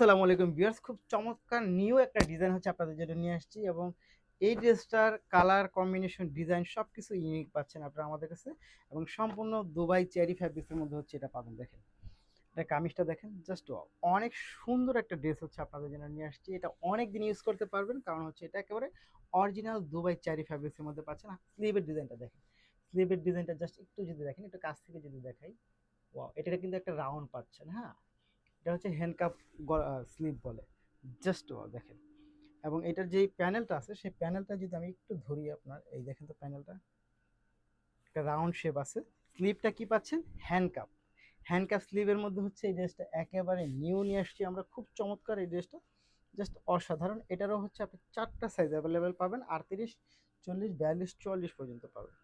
আসসালামু আলাইকুম ভিউয়ার্স, খুব চমৎকার নিউ একটা ডিজাইন হচ্ছে আপনাদের জন্য নিয়ে আসছি। এবং এই ড্রেসটার কালার কম্বিনেশন, ডিজাইন সবকিছু ইউনিক পাচ্ছেন আপনারা আমাদের কাছে। এবং সম্পূর্ণ দুবাই চেরি ফ্যাব্রিক্সের মধ্যে হচ্ছে এটা পাবেন। দেখেন এটা কামিজটা, দেখেন জাস্ট অনেক সুন্দর একটা ড্রেস হচ্ছে আপনাদের জন্য নিয়ে আসছি। এটা অনেক দিন ইউজ করতে পারবেন, কারণ হচ্ছে এটা একেবারে অরিজিনাল দুবাই চেরি ফ্যাব্রিক্সের মধ্যে পাচ্ছেন। স্লিভের ডিজাইনটা দেখেন, স্লিভের ডিজাইনটা জাস্ট একটু যদি দেখেন, একটু কাছ থেকে যদি দেখাই, ওয়াও, এটা কিন্তু একটা রাউন্ড পাচ্ছেন। হ্যাঁ, এটা হচ্ছে হ্যান্ডকাপ স্লিপ বলে। জাস্ট দেখেন। এবং এটার যেই প্যানেলটা আছে, সেই প্যানেলটা যদি আমি একটু ধরি আপনার, এই দেখেন তো প্যানেলটা একটা রাউন্ড শেপ আছে। স্লিপটা কি পাচ্ছেন? হ্যান্ডকাপ। হ্যান্ডকাপ স্লিভের মধ্যে হচ্ছে এই ড্রেসটা একেবারে নিউ নিয়ে আসছি আমরা, খুব চমৎকার এই ড্রেসটা, জাস্ট অসাধারণ। এটারও হচ্ছে আপনি চারটা সাইজ অ্যাভেলেবেল পাবেন, 38, 40, 42, 44 পর্যন্ত পাবেন।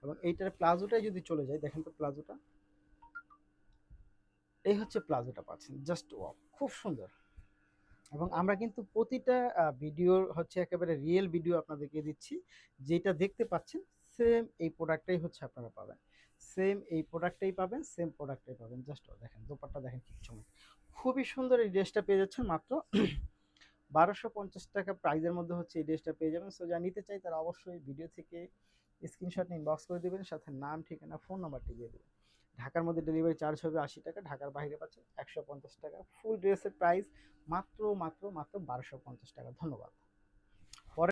এবং এইটার প্লাজোটাই যদি চলে যায়, দেখেন তো প্লাজোটা, এই হচ্ছে প্লাজোটা পাচ্ছেন। জাস্ট খুব সুন্দর। এবং আমরা কিন্তু প্রতিটা ভিডিওর হচ্ছে একেবারে রিয়েল ভিডিও আপনাদেরকে দিচ্ছি। যেটা দেখতে পাচ্ছেন সেম এই প্রোডাক্টটাই হচ্ছে আপনারা পাবেন। সেম এই প্রোডাক্টটাই পাবেন, সেম প্রোডাক্টটাই পাবেন। জাস্ট দেখেন দোপাট্টা, দেখেন কি চমৎকার, খুবই সুন্দর। এই ড্রেসটা পেয়ে যাচ্ছেন মাত্র 1250 টাকা প্রাইজের মধ্যে হচ্ছে এই ড্রেসটা পেয়ে যাবেন। সো যা নিতে চাই তারা অবশ্যই ভিডিও থেকে স্ক্রিনশট নিয়ে ইনবক্স করে দেবেন, সাথে নাম, ঠিকানা, ফোন নাম্বারটি দিয়ে দেবেন। ঢাকার মধ্যে ডেলিভারি চার্জ হবে 80 টাকা, ঢাকার বাইরে পাচ্ছেন 150 টাকা। ফুল ড্রেসের প্রাইস মাত্র মাত্র মাত্র 1250 টাকা। ধন্যবাদ।